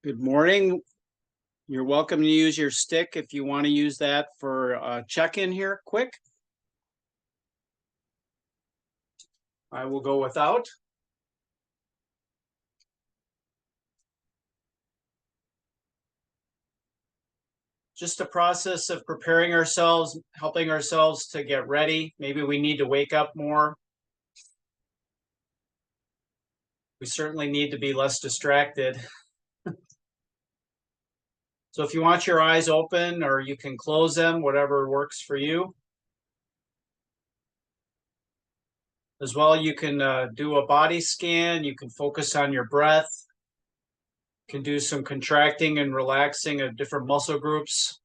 Good morning. You're welcome to use your stick if you want to use that for a check-in here quick. I will go without. Just a process of preparing ourselves, helping ourselves to get ready. Maybe we need to wake up more. We certainly need to be less distracted. So if you want your eyes open, or you can close them, whatever works for you. As well, you can do a body scan. You can focus on your breath. You can do some contracting and relaxing of different muscle groups.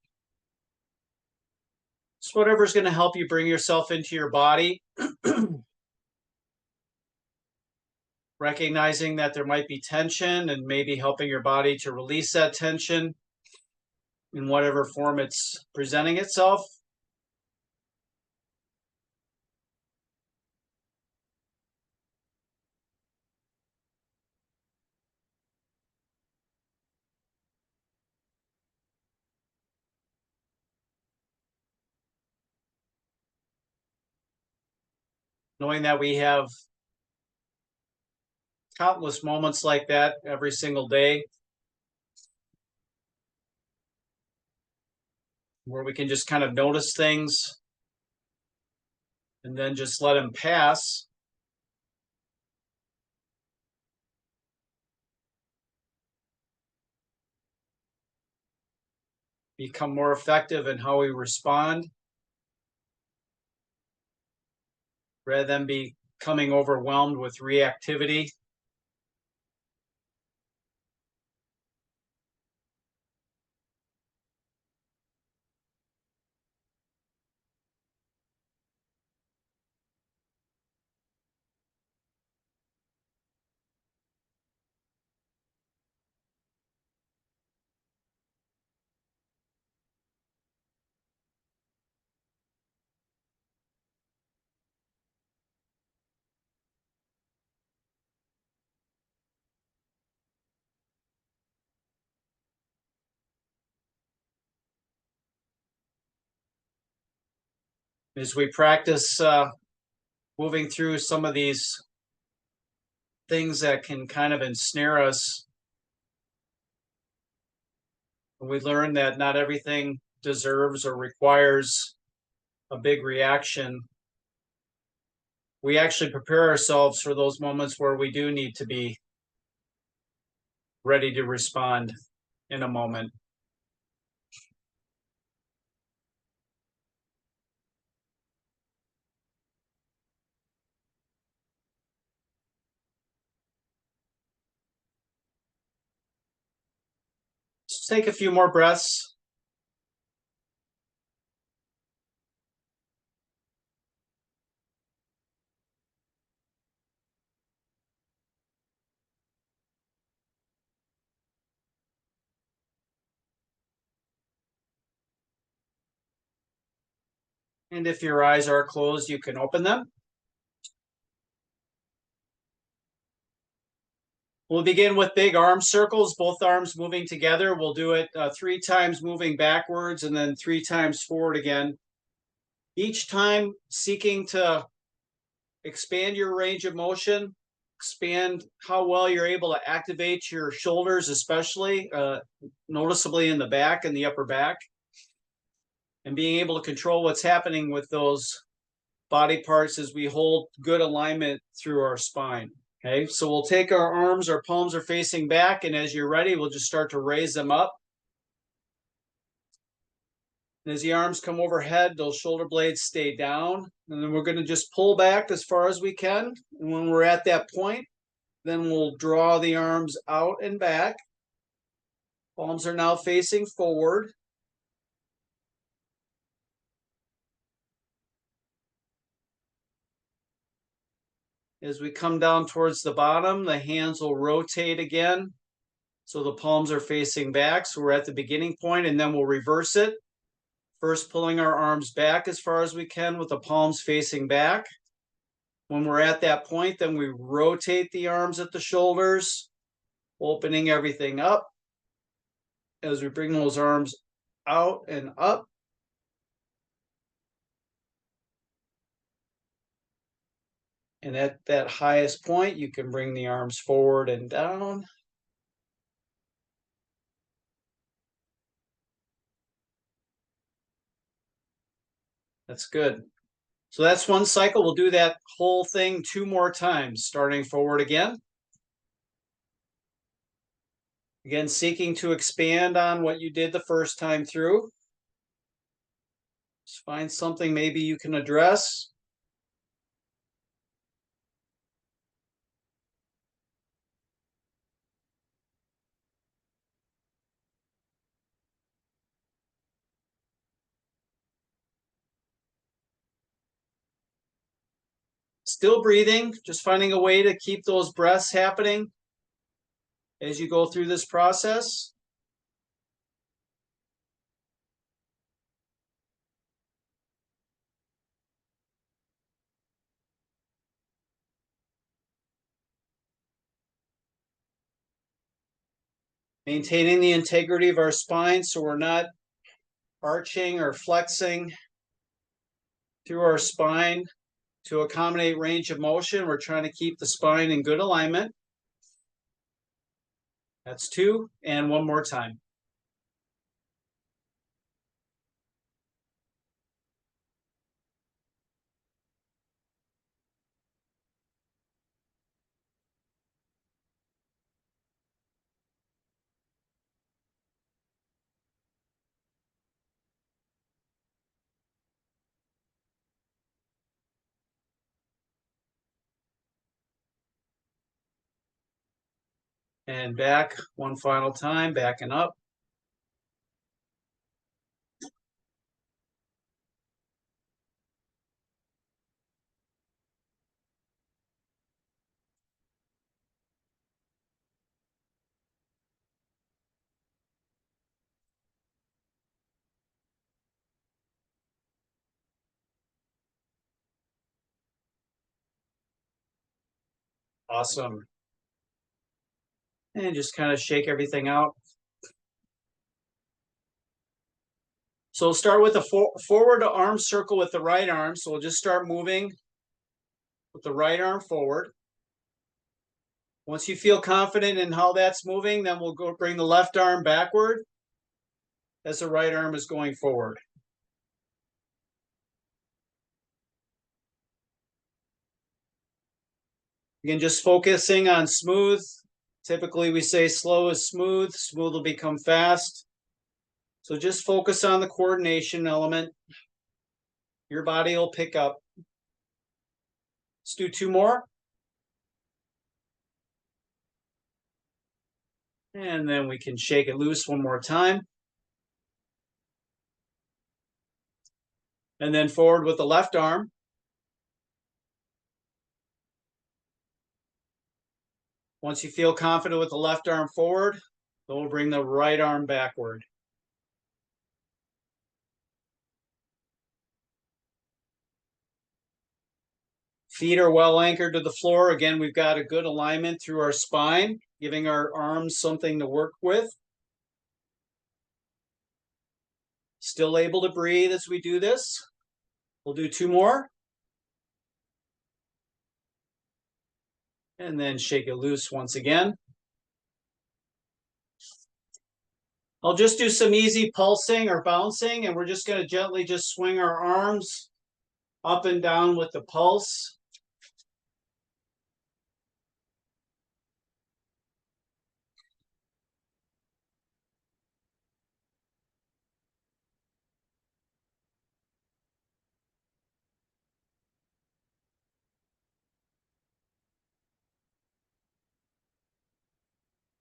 It's whatever's going to help you bring yourself into your body. Recognizing that there might be tension and maybe helping your body to release that tension in whatever form it's presenting itself. Knowing that we have countless moments like that every single day, where we can just kind of notice things and then just let them pass. Become more effective in how we respond, rather than becoming overwhelmed with reactivity. As we practice moving through some of these things that can kind of ensnare us, we learn that not everything deserves or requires a big reaction. We actually prepare ourselves for those moments where we do need to be ready to respond in a moment. Just take a few more breaths. And if your eyes are closed, you can open them. We'll begin with big arm circles, both arms moving together. We'll do it 3 times moving backwards and then 3 times forward again. Each time seeking to expand your range of motion, expand how well you're able to activate your shoulders, especially noticeably in the back and the upper back, and being able to control what's happening with those body parts as we hold good alignment through our spine. Okay, so we'll take our arms, our palms are facing back, and as you're ready, we'll just start to raise them up. And as the arms come overhead, those shoulder blades stay down, and then we're going to just pull back as far as we can. And when we're at that point, then we'll draw the arms out and back. Palms are now facing forward. As we come down towards the bottom, the hands will rotate again. So the palms are facing back. So we're at the beginning point, and then we'll reverse it. First, pulling our arms back as far as we can with the palms facing back. When we're at that point, then we rotate the arms at the shoulders, opening everything up. as we bring those arms out and up. And at that highest point, you can bring the arms forward and down. That's good. So that's one cycle. We'll do that whole thing 2 more times, starting forward again. Again, seeking to expand on what you did the first time through. Just find something maybe you can address. Still breathing, just finding a way to keep those breaths happening as you go through this process. Maintaining the integrity of our spine so we're not arching or flexing through our spine to accommodate range of motion. We're trying to keep the spine in good alignment. That's 2, and one more time. And back one final time, backing up. Awesome. And just kind of shake everything out. So we'll start with a forward arm circle with the right arm. So we'll just start moving with the right arm forward. Once you feel confident in how that's moving, then we'll go bring the left arm backward as the right arm is going forward. Again, just focusing on smooth. Typically we say slow is smooth, smooth will become fast. So just focus on the coordination element. Your body will pick up. Let's do 2 more. And then we can shake it loose one more time. And then forward with the left arm. Once you feel confident with the left arm forward, then we'll bring the right arm backward. Feet are well anchored to the floor. Again, we've got a good alignment through our spine, giving our arms something to work with. Still able to breathe as we do this. We'll do 2 more. And then shake it loose once again. I'll just do some easy pulsing or bouncing, and we're just going to gently just swing our arms up and down with the pulse.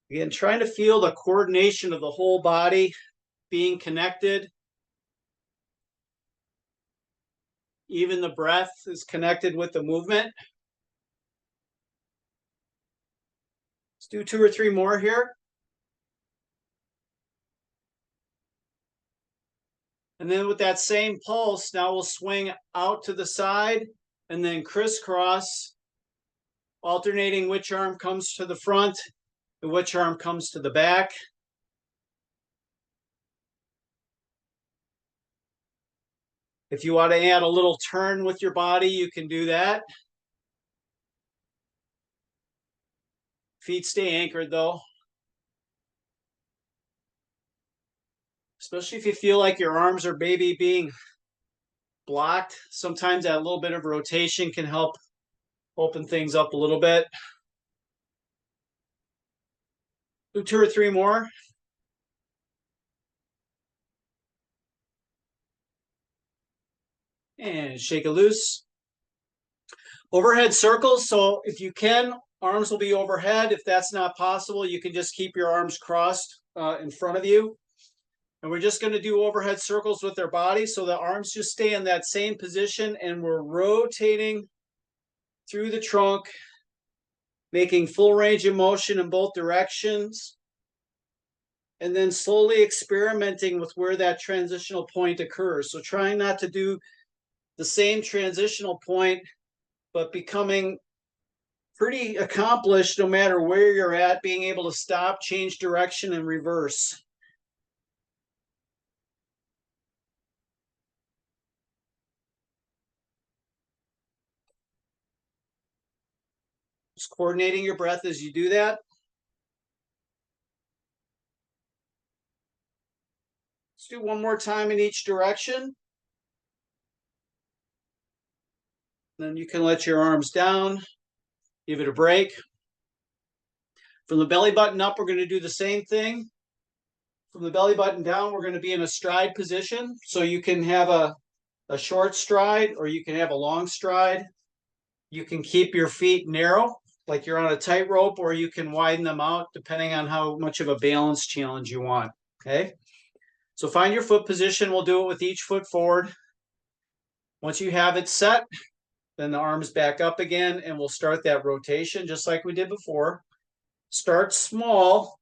Again, trying to feel the coordination of the whole body being connected. Even the breath is connected with the movement. Let's do 2 or 3 more here. And then with that same pulse, now we'll swing out to the side and then crisscross, alternating which arm comes to the front and which arm comes to the back. If you want to add a little turn with your body, you can do that. Feet stay anchored though. Especially if you feel like your arms are maybe being blocked. Sometimes that little bit of rotation can help open things up a little bit. Do 2 or 3 more. And shake it loose. Overhead circles. So if you can, arms will be overhead. If that's not possible, you can just keep your arms crossed in front of you. And we're just going to do overhead circles with their body. So the arms just stay in that same position and we're rotating through the trunk, making full range of motion in both directions. And then slowly experimenting with where that transitional point occurs. So trying not to do the same transitional point, but becoming pretty accomplished no matter where you're at, being able to stop, change direction, and reverse. Just coordinating your breath as you do that. Let's do one more time in each direction. Then you can let your arms down, give it a break. From the belly button up, we're going to do the same thing. From the belly button down, we're going to be in a stride position. So you can have a short stride or you can have a long stride. You can keep your feet narrow, like you're on a tightrope, or you can widen them out depending on how much of a balance challenge you want. Okay. So find your foot position. We'll do it with each foot forward. Once you have it set, then the arms back up again, and we'll start that rotation just like we did before. Start small,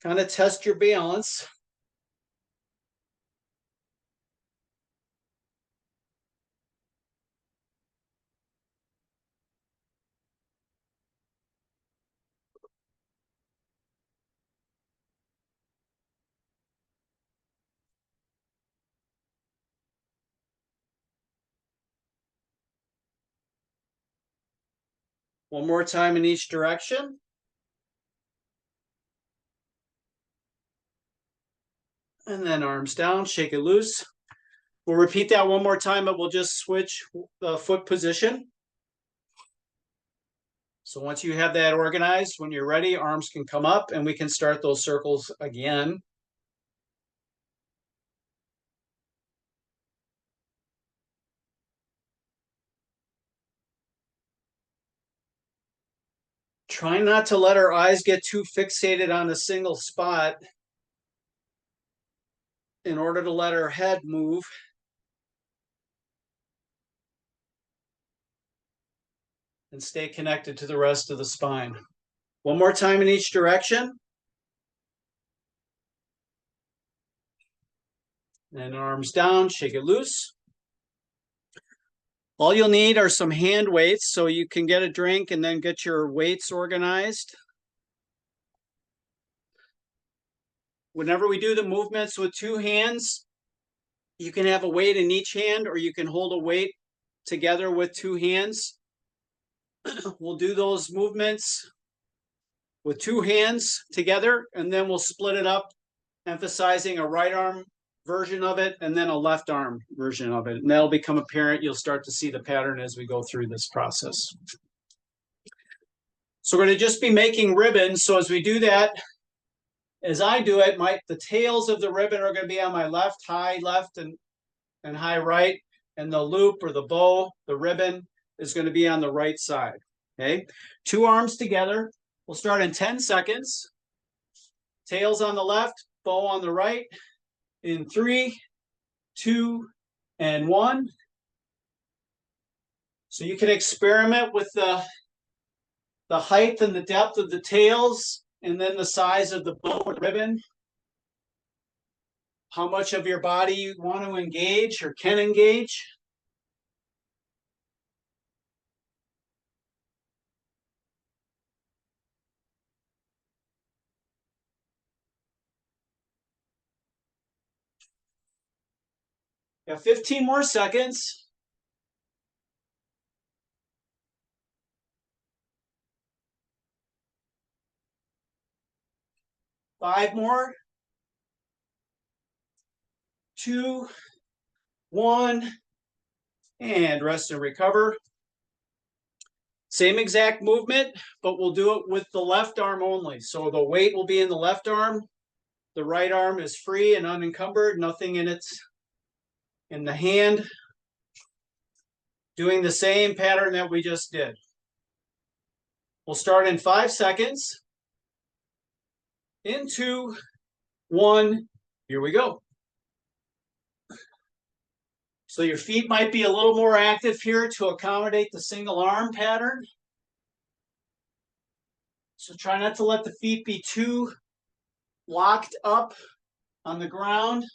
kind of test your balance. One more time in each direction. And then arms down, shake it loose. We'll repeat that one more time, but we'll just switch the foot position. So once you have that organized, when you're ready, arms can come up and we can start those circles again. Try not to let our eyes get too fixated on a single spot in order to let our head move. And stay connected to the rest of the spine. One more time in each direction. And arms down, shake it loose. All you'll need are some hand weights so you can get a drink and then get your weights organized. Whenever we do the movements with 2 hands, you can have a weight in each hand or you can hold a weight together with 2 hands. We'll do those movements with 2 hands together and then we'll split it up, emphasizing a right arm version of it and then a left arm version of it. And that'll become apparent. You'll start to see the pattern as we go through this process. So we're going to just be making ribbons. So as we do that, as I do it, the tails of the ribbon are going to be on my high left and high right. And the loop or the bow, the ribbon, is going to be on the right side. Okay. 2 arms together. We'll start in 10 seconds. Tails on the left, bow on the right. In 3, 2, and 1. So you can experiment with the height and the depth of the tails and then the size of the bow and ribbon. How much of your body you want to engage or can engage. Got 15 more seconds. 5 more. 2, 1, and rest and recover. Same exact movement, but we'll do it with the left arm only. So the weight will be in the left arm. The right arm is free and unencumbered, nothing in it in the hand. Doing the same pattern that we just did. We'll start in 5 seconds. In 2, 1, here we go. So your feet might be a little more active here to accommodate the single arm pattern. So try not to let the feet be too locked up on the ground.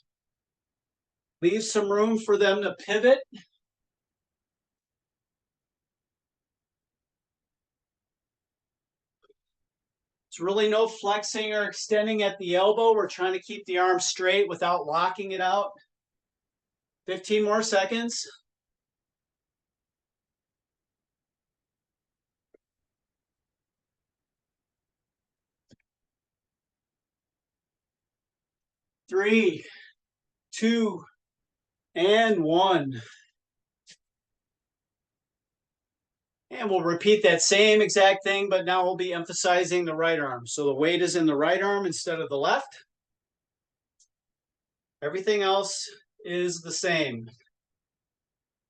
Leave some room for them to pivot. It's really no flexing or extending at the elbow. We're trying to keep the arm straight without locking it out. 15 more seconds. Three, 2, and 1. And we'll repeat that same exact thing, but now we'll be emphasizing the right arm. So the weight is in the right arm instead of the left. Everything else is the same.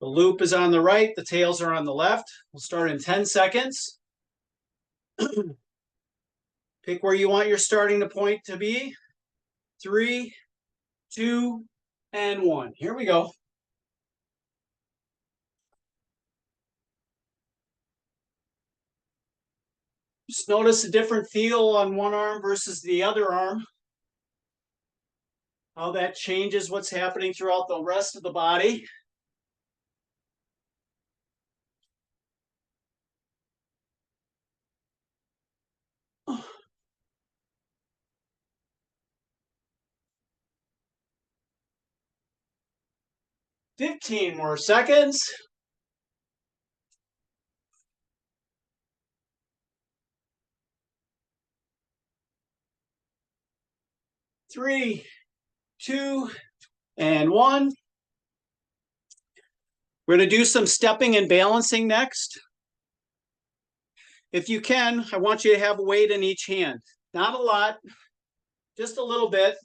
The loop is on the right, the tails are on the left. We'll start in 10 seconds. Pick where you want your starting point to be. 3, 2, and 1. Here we go. Just notice a different feel on one arm versus the other arm. How that changes what's happening throughout the rest of the body. Oh. 15 more seconds. 3, 2, and 1. We're going to do some stepping and balancing next. If you can, I want you to have a weight in each hand. Not a lot, just a little bit.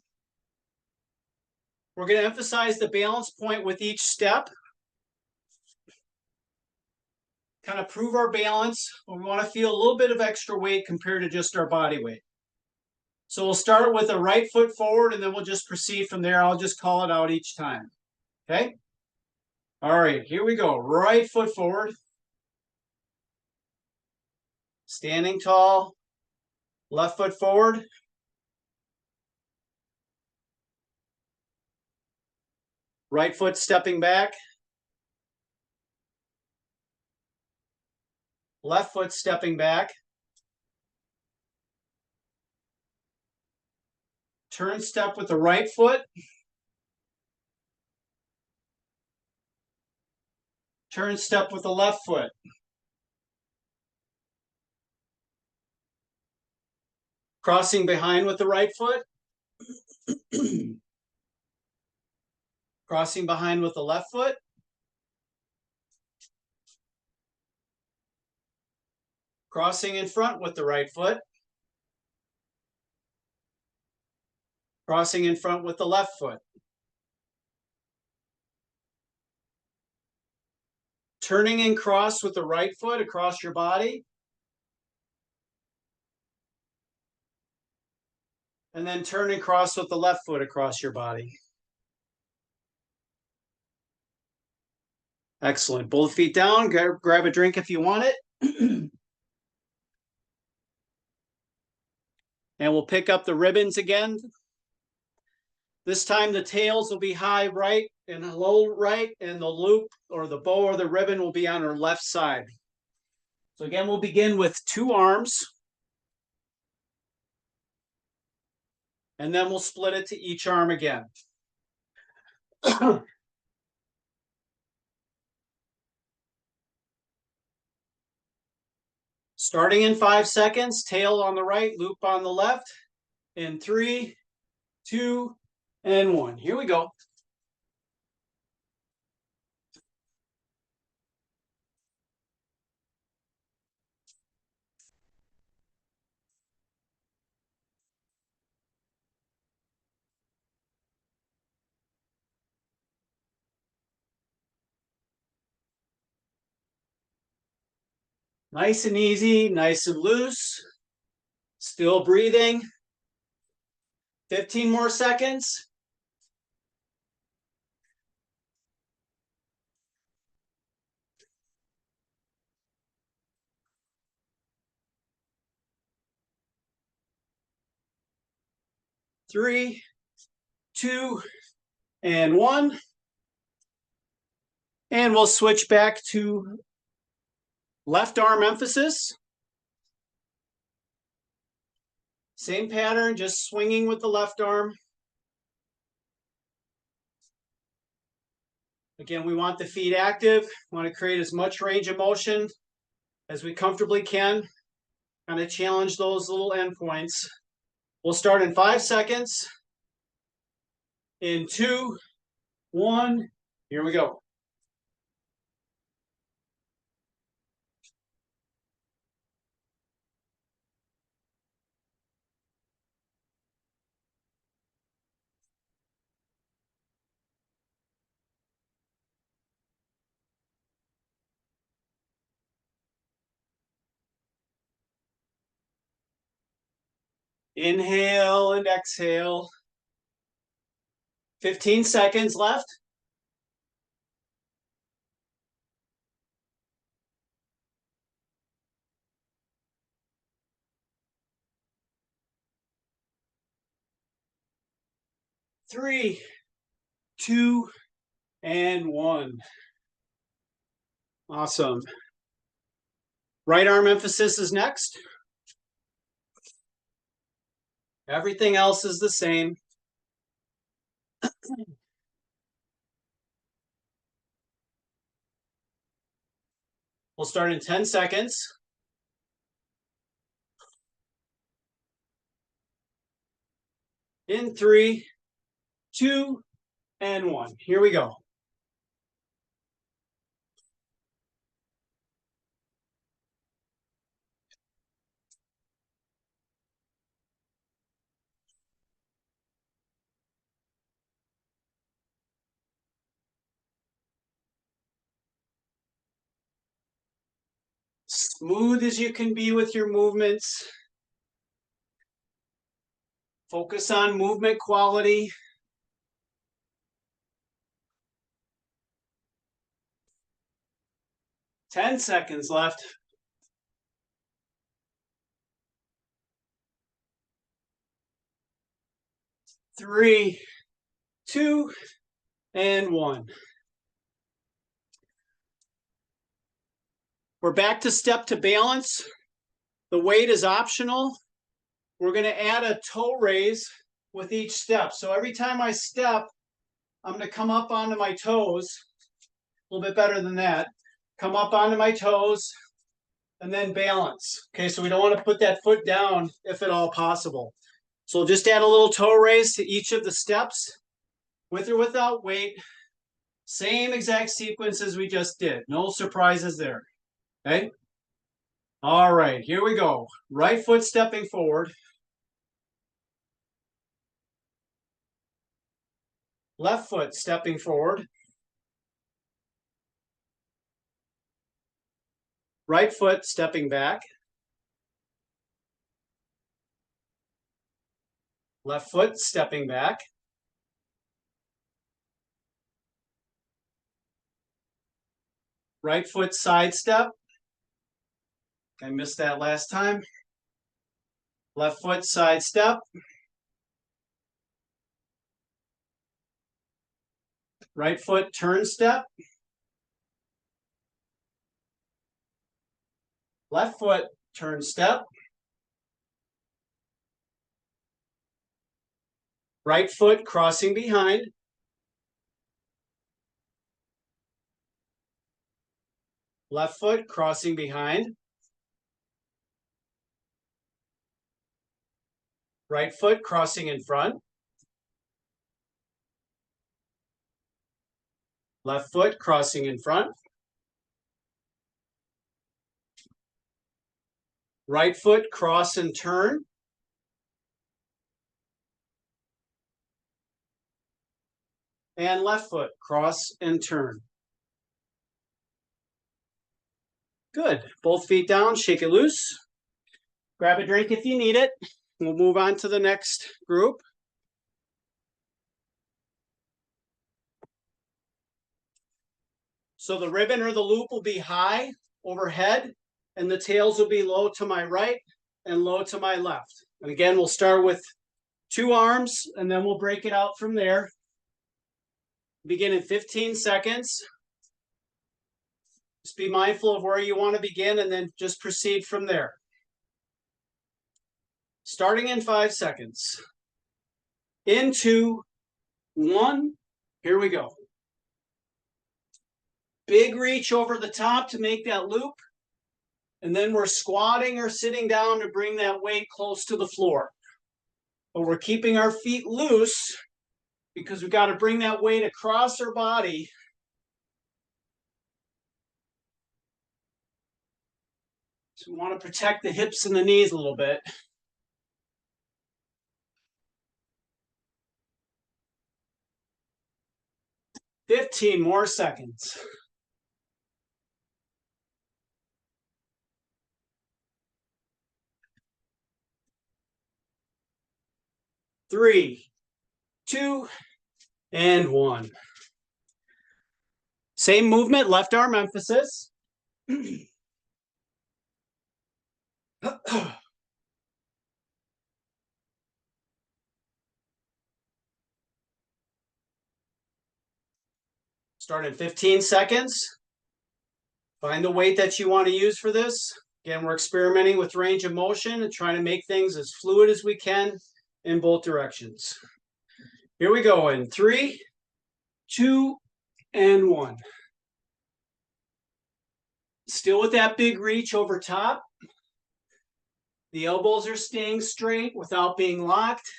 We're going to emphasize the balance point with each step. Kind of prove our balance. We want to feel a little bit of extra weight compared to just our body weight. So we'll start with a right foot forward, and then we'll just proceed from there. I'll just call it out each time. Okay? All right, here we go. Right foot forward. Standing tall. Left foot forward. Right foot stepping back. Left foot stepping back. Turn step with the right foot. Turn step with the left foot. Crossing behind with the right foot. Crossing behind with the left foot. Crossing in front with the right foot. Crossing in front with the left foot. Turning and cross with the right foot across your body. And then turn and cross with the left foot across your body. Excellent. Both feet down. Grab a drink if you want it. And we'll pick up the ribbons again. This time the tails will be high right and low right, and the loop or the bow or the ribbon will be on our left side. So again, we'll begin with 2 arms. And then we'll split it to each arm again. Starting in 5 seconds, tail on the right, loop on the left. In 3, 2, and 1. Here we go. Nice and easy, nice and loose. Still breathing. 15 more seconds. Three, 2, and 1. And we'll switch back to left arm emphasis. Same pattern, just swinging with the left arm. Again, we want the feet active. We want to create as much range of motion as we comfortably can. Kind of challenge those little endpoints. We'll start in 5 seconds. In 2, 1, here we go. Inhale and exhale. 15 seconds left. Three, 2, and 1. Awesome. Right arm emphasis is next. Everything else is the same. We'll start in 10 seconds. In 3, 2, and 1. Here we go. Smooth as you can be with your movements. Focus on movement quality. Ten seconds left. 3, 2, and 1. We're back to step to balance. The weight is optional. We're going to add a toe raise with each step. So every time I step, I'm going to come up onto my toes. A little bit better than that. Come up onto my toes and then balance. Okay, so we don't want to put that foot down if at all possible. So we'll just add a little toe raise to each of the steps, with or without weight. Same exact sequence as we just did. No surprises there. Okay? All right, here we go. Right foot stepping forward. Left foot stepping forward. Right foot stepping back. Left foot stepping back. Right foot side step. I missed that last time. Left foot side step. Right foot turn step. Left foot turn step. Right foot crossing behind. Left foot crossing behind. Right foot crossing in front. Left foot crossing in front. Right foot cross and turn. And left foot cross and turn. Good. Both feet down, shake it loose. Grab a drink if you need it. We'll move on to the next group. So the ribbon or the loop will be high overhead, and the tails will be low to my right and low to my left. And again, we'll start with 2 arms, and then we'll break it out from there. Begin in 15 seconds. Just be mindful of where you want to begin, and then just proceed from there. Starting in 5 seconds. In 2, 1, here we go. Big reach over the top to make that loop. And then we're squatting or sitting down to bring that weight close to the floor. But we're keeping our feet loose because we've got to bring that weight across our body. So we want to protect the hips and the knees a little bit. 15 more seconds. 3, 2, and 1. Same movement, left arm emphasis. Start in 15 seconds. Find the weight that you want to use for this. Again, we're experimenting with range of motion and trying to make things as fluid as we can in both directions. Here we go in 3, 2, and 1. Still with that big reach over top. The elbows are staying straight without being locked.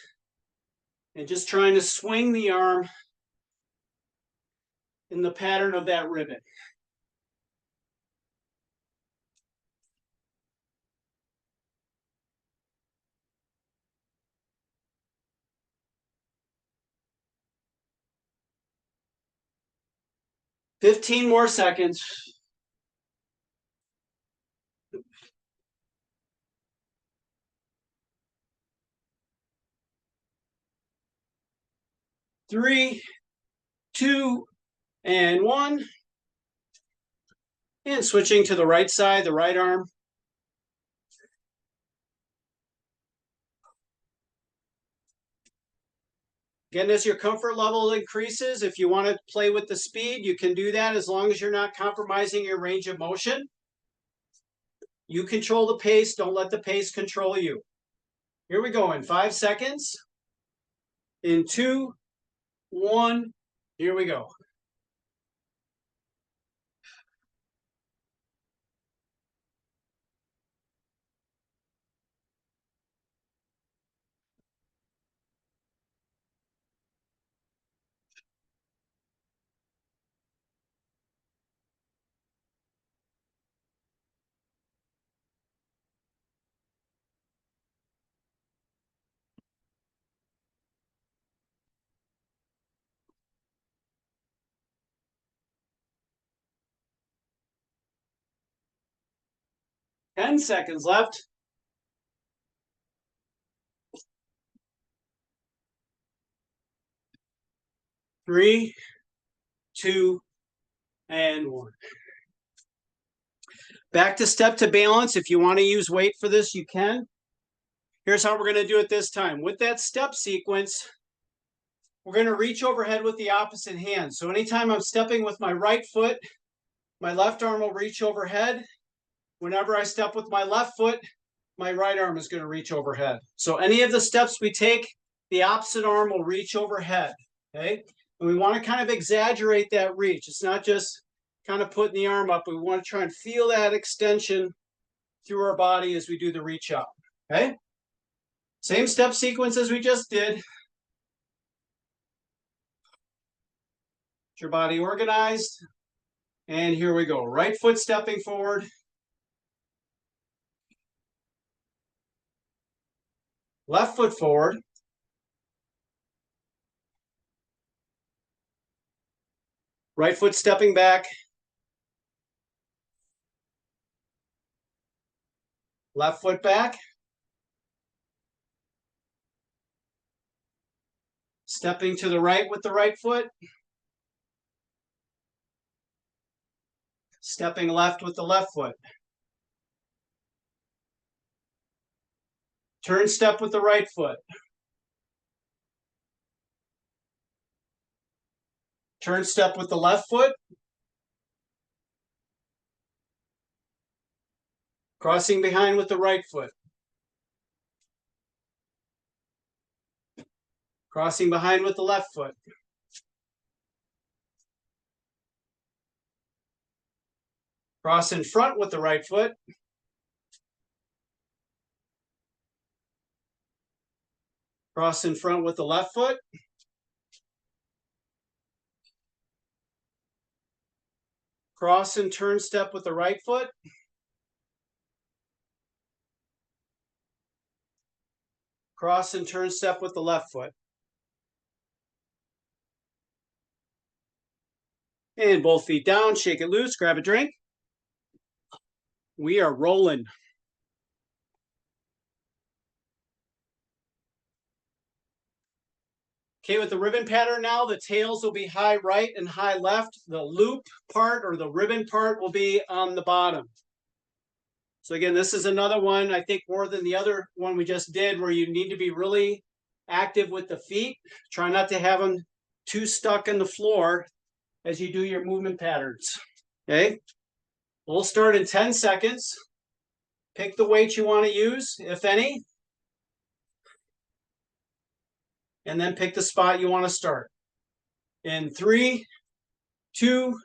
And just trying to swing the arm in the pattern of that ribbon. "15 more seconds. 3, 2, and 1. And switching to the right side, the right arm. Again, as your comfort level increases, if you want to play with the speed, you can do that as long as you're not compromising your range of motion. You control the pace, don't let the pace control you. Here we go in 5 seconds. In 2, 1, here we go. Ten seconds left. 3, 2, and 1. Back to step to balance. If you want to use weight for this, you can. Here's how we're going to do it this time. With that step sequence, we're going to reach overhead with the opposite hand. So anytime I'm stepping with my right foot, my left arm will reach overhead. Whenever I step with my left foot, my right arm is going to reach overhead. So any of the steps we take, the opposite arm will reach overhead. Okay? And we want to kind of exaggerate that reach. It's not just kind of putting the arm up. We want to try and feel that extension through our body as we do the reach up. Okay? Same step sequence as we just did. Get your body organized. And here we go. Right foot stepping forward. Left foot forward. Right foot stepping back. Left foot back. Stepping to the right with the right foot. Stepping left with the left foot. Turn step with the right foot. Turn step with the left foot. Crossing behind with the right foot. Crossing behind with the left foot. Cross in front with the right foot. Cross in front with the left foot. Cross and turn step with the right foot. Cross and turn step with the left foot. And both feet down, shake it loose, grab a drink. We are rolling. Okay, with the ribbon pattern now, the tails will be high right and high left. The loop part or the ribbon part will be on the bottom. So again, this is another one, I think more than the other one we just did, where you need to be really active with the feet. Try not to have them too stuck in the floor as you do your movement patterns. Okay, we'll start in 10 seconds. Pick the weight you want to use, if any. And then pick the spot you want to start. In 3, 2,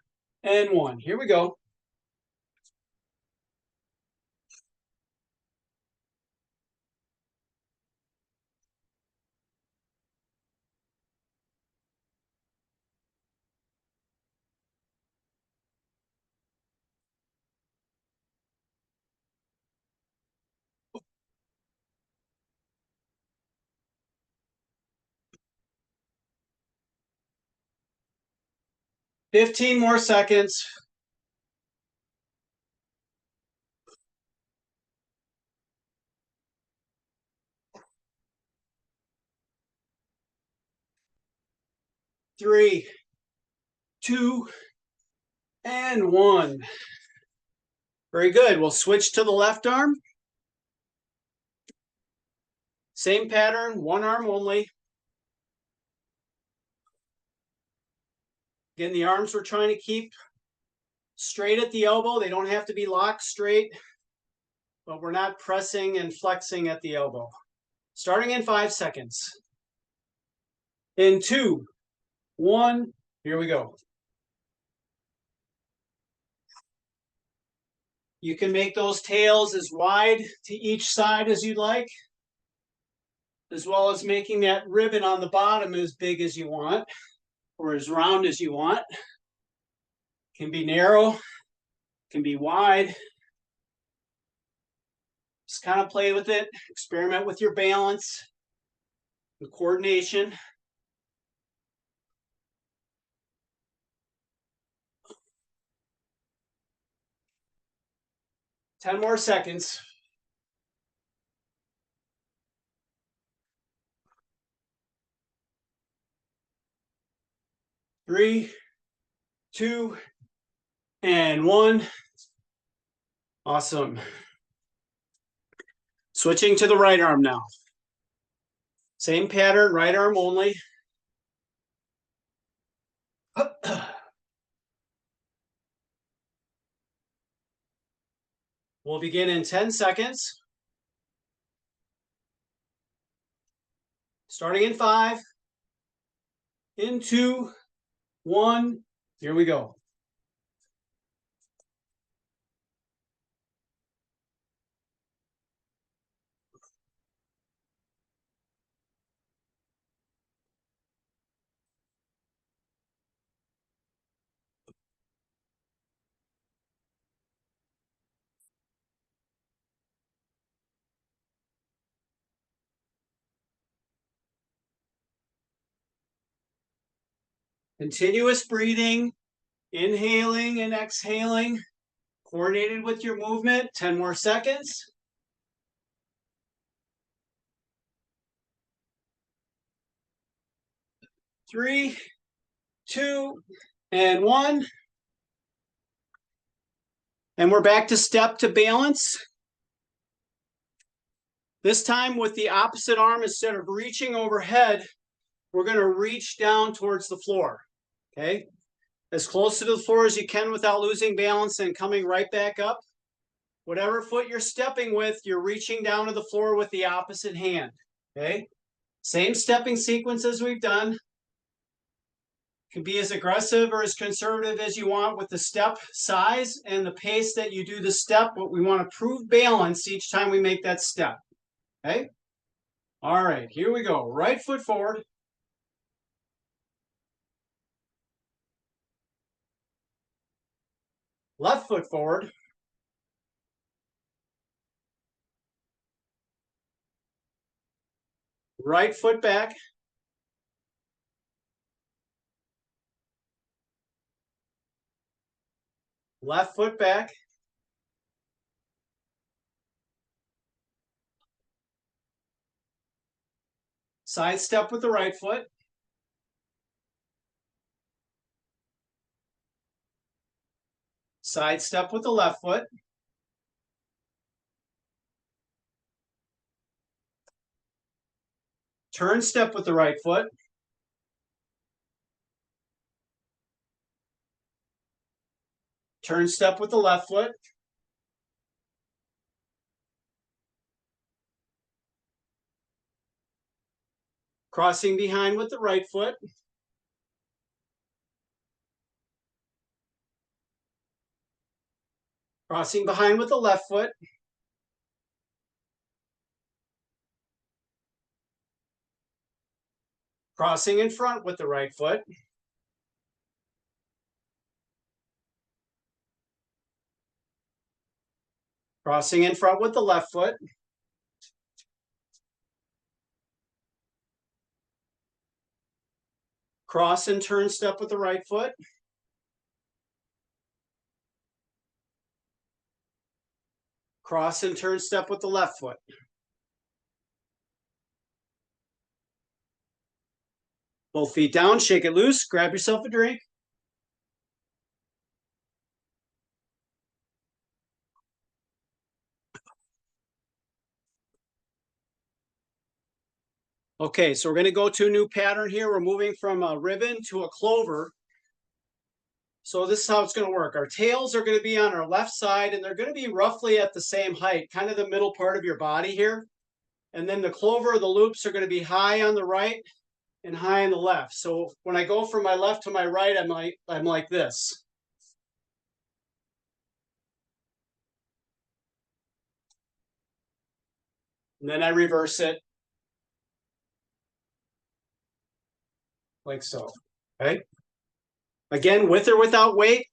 and 1. Here we go. "15 more seconds. 3, 2, and 1. Very good. We'll switch to the left arm. Same pattern, one arm only. Again, the arms we're trying to keep straight at the elbow. They don't have to be locked straight, but we're not pressing and flexing at the elbow. Starting in 5 seconds. In 2, 1, here we go. You can make those tails as wide to each side as you'd like, as well as making that ribbon on the bottom as big as you want, or as round as you want. Can be narrow, can be wide. Just kind of play with it, experiment with your balance, the coordination. Ten more seconds. 3, 2, and 1. Awesome. Switching to the right arm now. Same pattern, right arm only. We'll begin in 10 seconds. Starting in 5, in 2, 1, here we go. Continuous breathing, inhaling and exhaling, coordinated with your movement. 10 more seconds. 3, 2, and 1. And we're back to step to balance. This time with the opposite arm, instead of reaching overhead, we're going to reach down towards the floor. Okay? As close to the floor as you can without losing balance and coming right back up. Whatever foot you're stepping with, you're reaching down to the floor with the opposite hand. Okay? Same stepping sequence as we've done. Can be as aggressive or as conservative as you want with the step size and the pace that you do the step, but we want to prove balance each time we make that step. Okay? All right, here we go. Right foot forward. Left foot forward. Right foot back. Left foot back. Side step with the right foot. Side step with the left foot. Turn step with the right foot. Turn step with the left foot. Crossing behind with the right foot. Crossing behind with the left foot. Crossing in front with the right foot. Crossing in front with the left foot. Cross and turn step with the right foot. Cross and turn step with the left foot. Both feet down, shake it loose, grab yourself a drink. Okay, so we're going to go to a new pattern here. We're moving from a ribbon to a clover. So this is how it's going to work. Our tails are going to be on our left side, and they're going to be roughly at the same height, kind of the middle part of your body here. And then the clover, the loops are going to be high on the right and high on the left. So when I go from my left to my right, I'm like this. And then I reverse it like so. Okay. Again, with or without weight,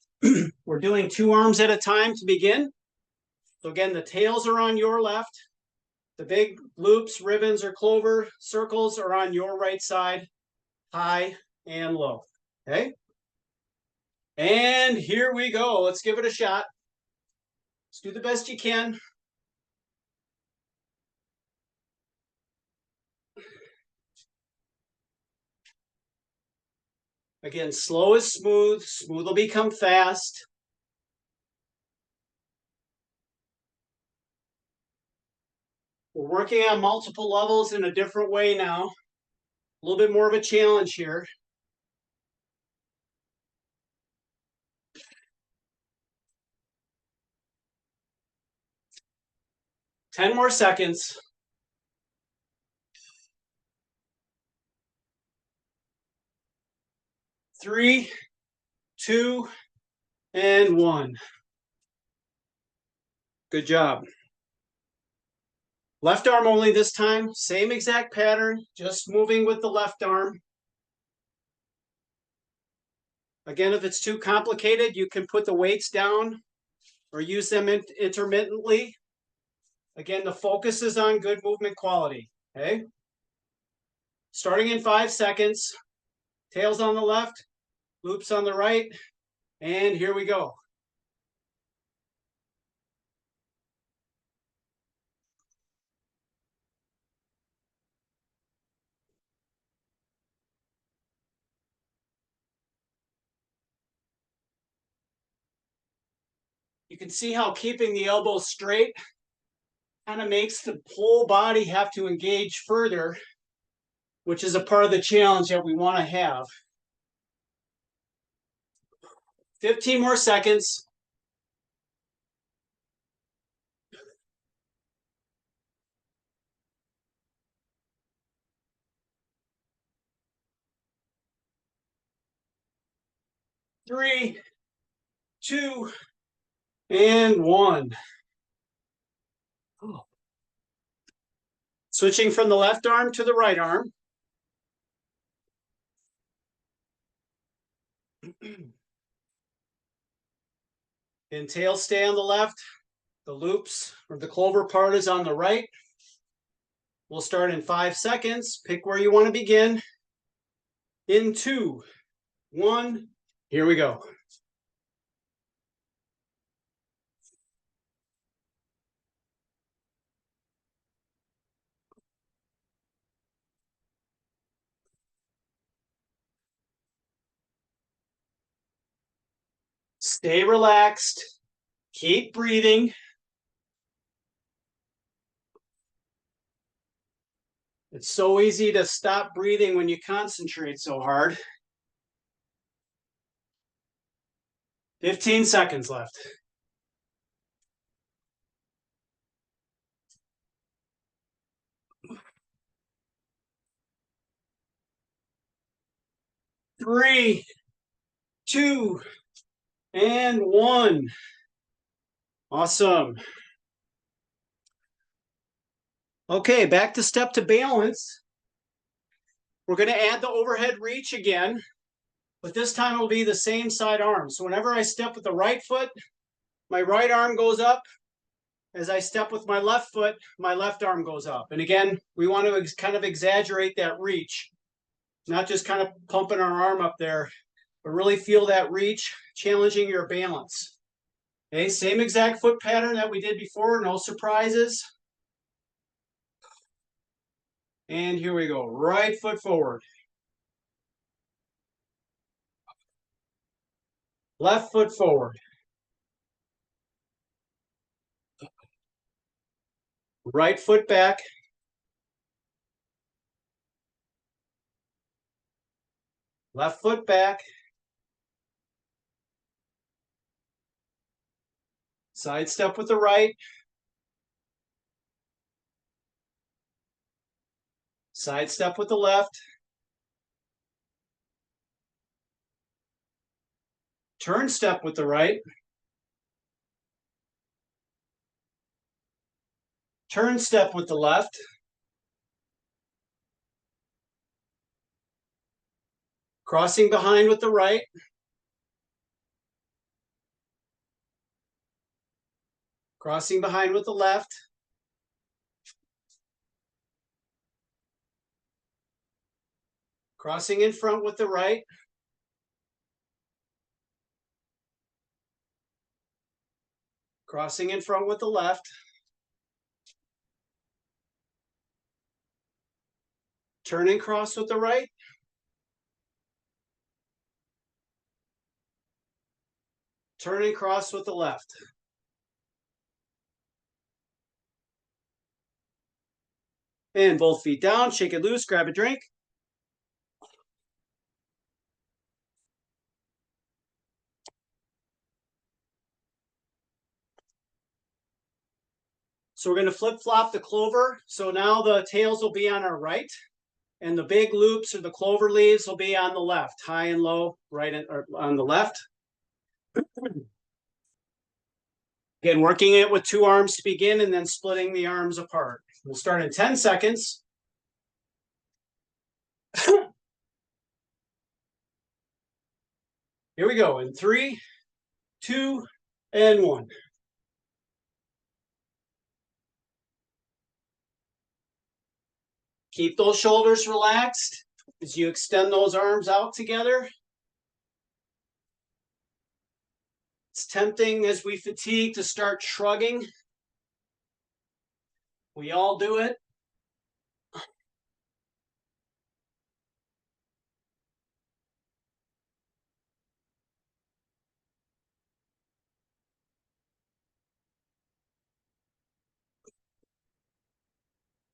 we're doing 2 arms at a time to begin. So again, the tails are on your left. The big loops, ribbons, or clover circles are on your right side, high and low. Okay. And here we go. Let's give it a shot. Let's do the best you can. Again, slow is smooth. Smooth will become fast. We're working on multiple levels in a different way now. A little bit more of a challenge here. Ten more seconds. 3, 2, and 1. Good job. Left arm only this time. Same exact pattern, just moving with the left arm. Again, if it's too complicated, you can put the weights down or use them intermittently. Again, the focus is on good movement quality. Okay. Starting in 5 seconds. Tails on the left, loops on the right, and here we go. You can see how keeping the elbow straight kind of makes the whole body have to engage further, which is a part of the challenge that we want to have. 15 more seconds. Three, two, and one. Switching from the left arm to the right arm. And tails stay on the left. The loops or the clover part is on the right. We'll start in 5 seconds. Pick where you want to begin. In 2, 1, here we go. Stay relaxed. Keep breathing. It's so easy to stop breathing when you concentrate so hard. 15 seconds left. Three, two, and one. Awesome. Okay, back to step to balance. We're going to add the overhead reach again, but this time it'll be the same side arm. So whenever I step with the right foot, my right arm goes up. As I step with my left foot, my left arm goes up. And again, we want to kind of exaggerate that reach, not just kind of pumping our arm up there, but really feel that reach, challenging your balance. Okay, same exact foot pattern that we did before, no surprises. And here we go, right foot forward. Left foot forward. Right foot back. Left foot back. Side step with the right. Side step with the left. Turn step with the right. Turn step with the left. Crossing behind with the right. Crossing behind with the left. Crossing in front with the right. Crossing in front with the left. Turning cross with the right. Turning cross with the left. And both feet down, shake it loose, grab a drink. So we're going to flip-flop the clover. So now the tails will be on our right, and the big loops or the clover leaves will be on the left, high and low, right and, or on the left. Again, working it with 2 arms to begin and then splitting the arms apart. We'll start in 10 seconds. Here we go in 3, 2, and 1. Keep those shoulders relaxed as you extend those arms out together. It's tempting as we fatigue to start shrugging. We all do it.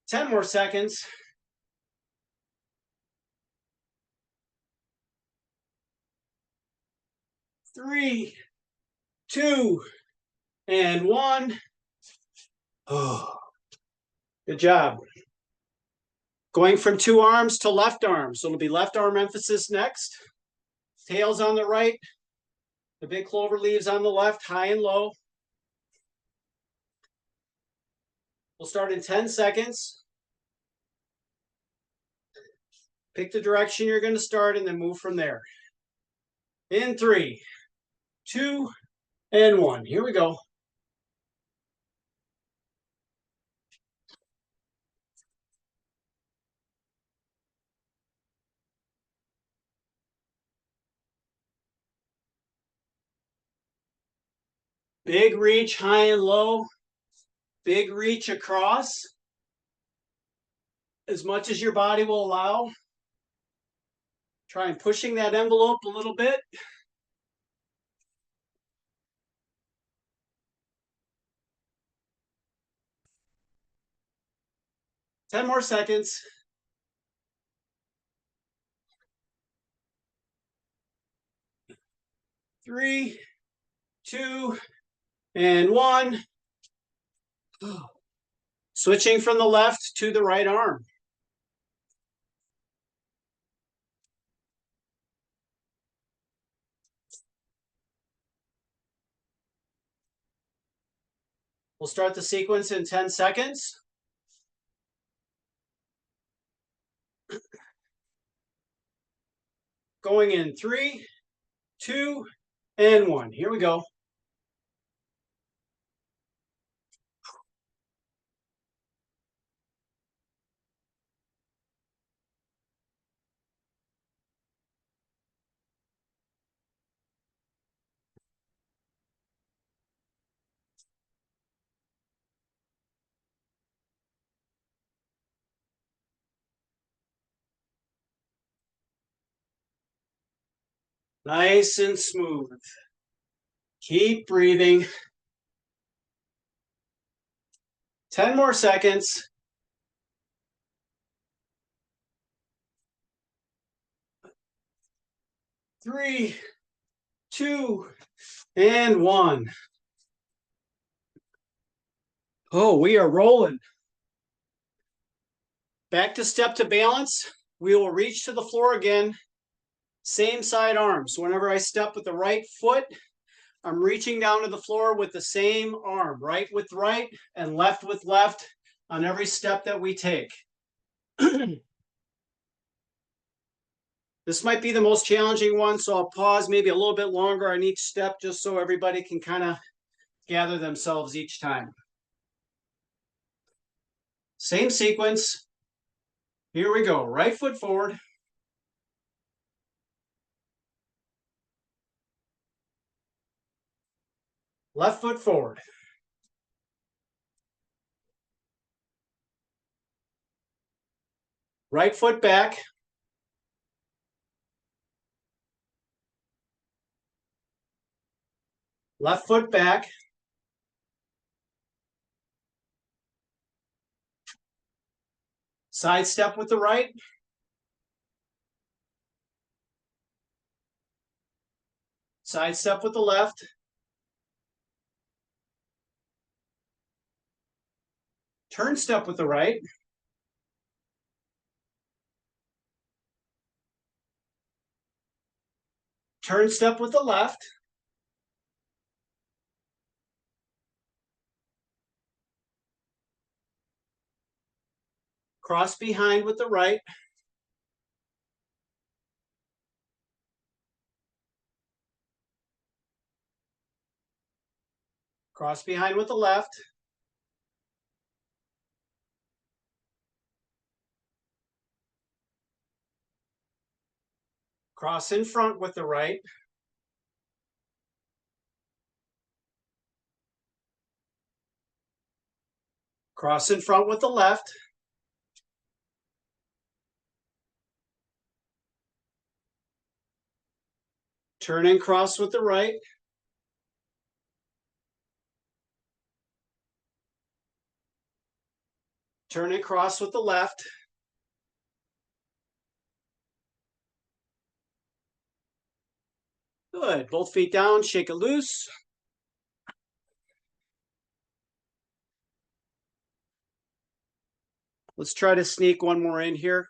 Ten more seconds. 3, 2, and 1. Oh, good job. Going from 2 arms to left arm. So it'll be left arm emphasis next. Tails on the right. The big clover leaves on the left, high and low. We'll start in 10 seconds. Pick the direction you're going to start and then move from there. In 3, 2, and 1. Here we go. Big reach, high and low. Big reach across. As much as your body will allow. Try and pushing that envelope a little bit. Ten more seconds. 3, 2, and 1. Switching from the left to the right arm. We'll start the sequence in 10 seconds. Going in 3, 2, and 1. Here we go. Nice and smooth. Keep breathing. 10 more seconds. 3, 2, and 1. Oh, we are rolling. Back to step to balance. We will reach to the floor again. Same side arms. Whenever I step with the right foot, I'm reaching down to the floor with the same arm, right with right and left with left on every step that we take. This might be the most challenging one, so I'll pause maybe a little bit longer on each step just so everybody can kind of gather themselves each time. Same sequence. Here we go. Right foot forward. Left foot forward. Right foot back. Left foot back. Side step with the right. Side step with the left. Turn step with the right. Turn step with the left. Cross behind with the right. Cross behind with the left. Cross in front with the right. Cross in front with the left. Turn and cross with the right. Turn and cross with the left. Good. Both feet down, shake it loose. Let's try to sneak one more in here.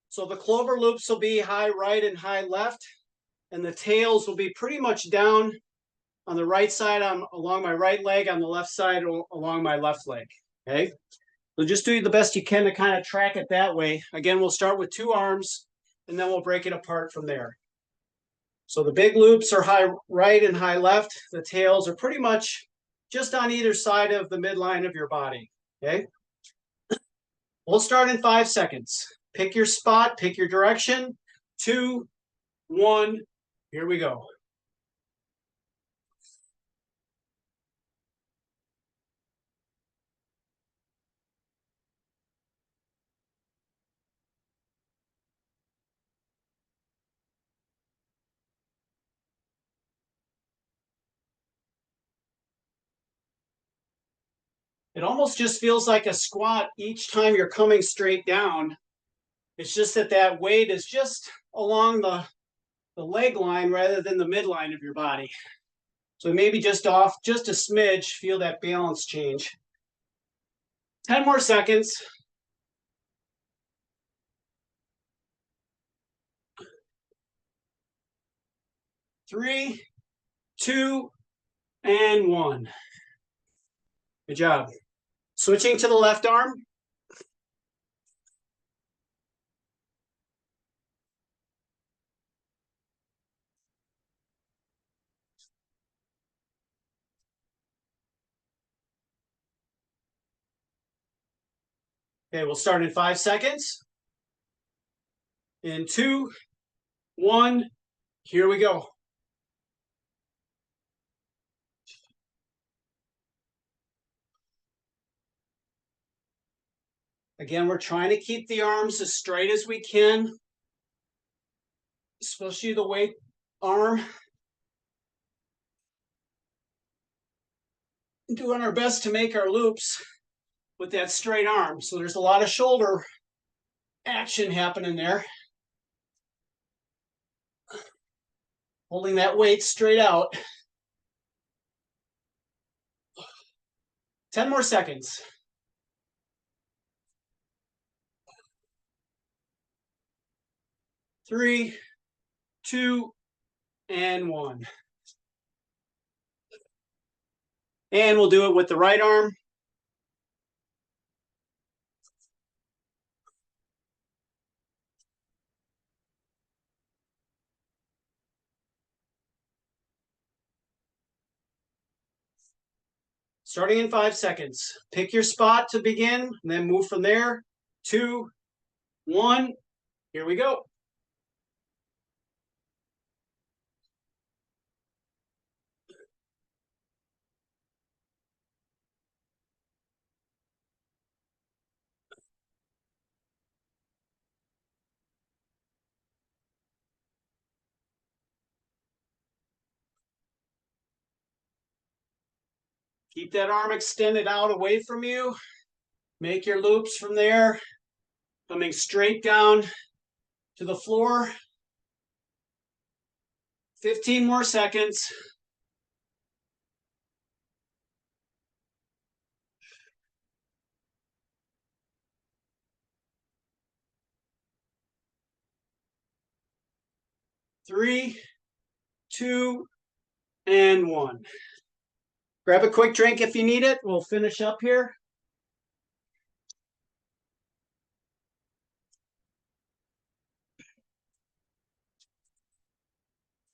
So the clover loops will be high right and high left, and the tails will be pretty much down on the right side along my right leg, on the left side along my left leg. Okay, so just do the best you can to kind of track it that way. Again, we'll start with 2 arms, and then we'll break it apart from there. So the big loops are high right and high left. The tails are pretty much just on either side of the midline of your body. Okay, we'll start in 5 seconds. Pick your spot, pick your direction. 2, 1, here we go. It almost just feels like a squat each time you're coming straight down. It's just that weight is just along the leg line rather than the midline of your body. So maybe just off just a smidge, feel that balance change. 10 more seconds. 3, 2, and 1. Good job. Switching to the left arm. Okay, we'll start in 5 seconds. In 2, 1, here we go. Again, we're trying to keep the arms as straight as we can, especially the weight arm. Doing our best to make our loops with that straight arm. So there's a lot of shoulder action happening there. Holding that weight straight out. 10 more seconds. 3, 2, and 1. And we'll do it with the right arm. Starting in 5 seconds. Pick your spot to begin, and then move from there. 2, 1, here we go. Keep that arm extended out away from you. Make your loops from there, coming straight down to the floor. 15 more seconds. 3, 2, and 1. Grab a quick drink if you need it. We'll finish up here.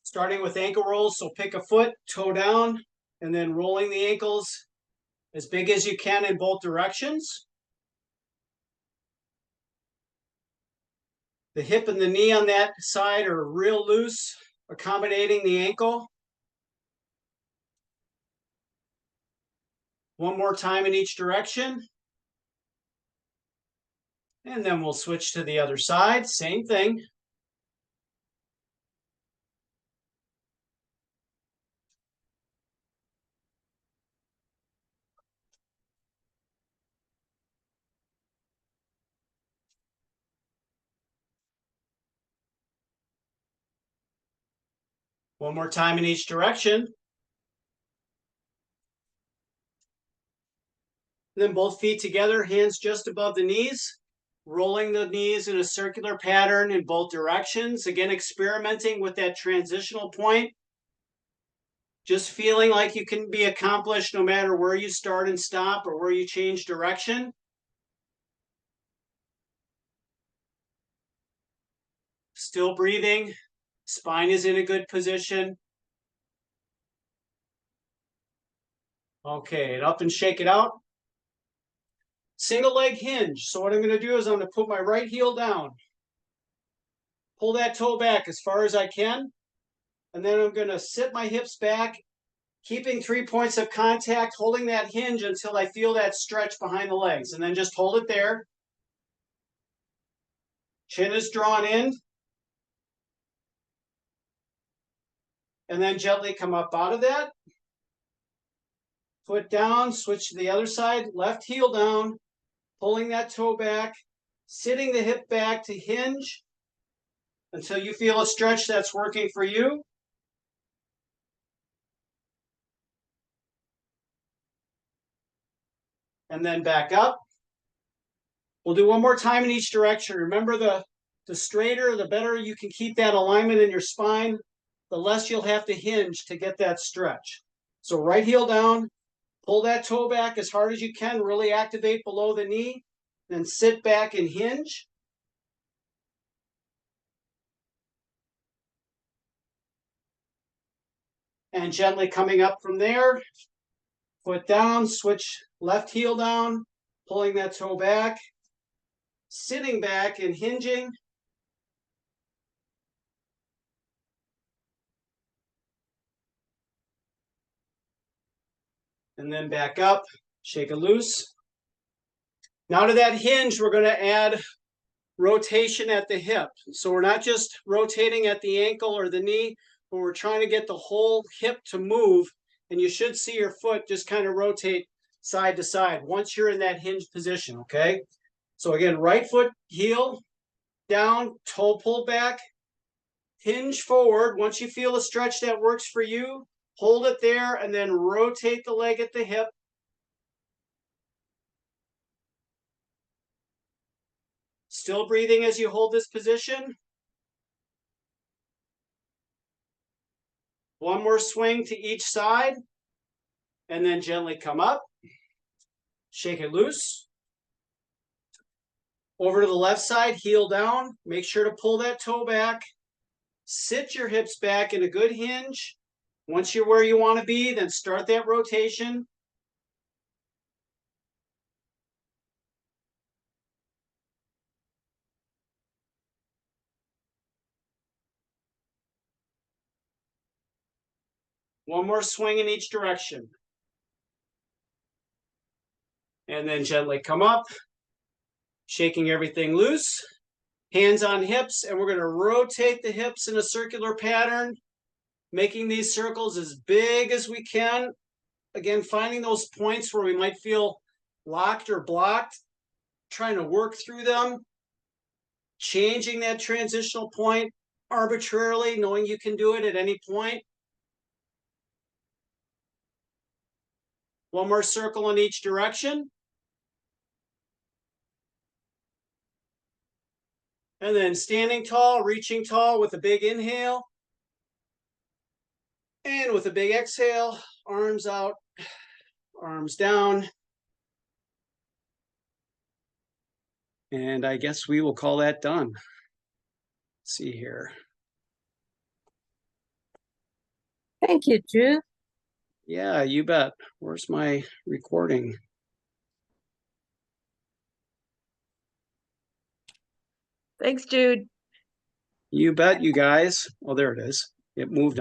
Starting with ankle rolls, so pick a foot, toe down, and then rolling the ankles as big as you can in both directions. The hip and the knee on that side are real loose, accommodating the ankle. One more time in each direction. And then we'll switch to the other side, same thing. One more time in each direction. Then both feet together, hands just above the knees, rolling the knees in a circular pattern in both directions. Again, experimenting with that transitional point. Just feeling like you can be accomplished no matter where you start and stop or where you change direction. Still breathing. Spine is in a good position. Okay, and up and shake it out. Single leg hinge. So what I'm going to do is I'm going to put my right heel down. Pull that toe back as far as I can. And then I'm going to sit my hips back, keeping 3 points of contact, holding that hinge until I feel that stretch behind the legs. And then just hold it there. Chin is drawn in. And then gently come up out of that. Foot down, switch to the other side, left heel down, pulling that toe back, sitting the hip back to hinge until you feel a stretch that's working for you. And then back up. We'll do one more time in each direction. Remember, the straighter, the better you can keep that alignment in your spine, the less you'll have to hinge to get that stretch. So right heel down, pull that toe back as hard as you can, really activate below the knee, then sit back and hinge. And gently coming up from there, foot down, switch left heel down, pulling that toe back, sitting back and hinging. And then back up, shake it loose. Now to that hinge, we're going to add rotation at the hip. So we're not just rotating at the ankle or the knee, but we're trying to get the whole hip to move. And you should see your foot just kind of rotate side to side once you're in that hinge position, okay? So again, right foot, heel, down, toe pulled back, hinge forward. Once you feel a stretch that works for you, hold it there and then rotate the leg at the hip. Still breathing as you hold this position. One more swing to each side, and then gently come up. Shake it loose. Over to the left side, heel down. Make sure to pull that toe back. Sit your hips back in a good hinge. Once you're where you want to be, then start that rotation. One more swing in each direction. And then gently come up, shaking everything loose. Hands on hips, and we're going to rotate the hips in a circular pattern, making these circles as big as we can. Again, finding those points where we might feel locked or blocked, trying to work through them, changing that transitional point arbitrarily, knowing you can do it at any point. One more circle in each direction. And then standing tall, reaching tall with a big inhale. And with a big exhale, arms out, arms down. And I guess we will call that done. Let's see here. Thank you, Drew. Yeah, you bet. Where's my recording? Thanks, Jude. You bet, you guys. Oh, there it is. It moved on.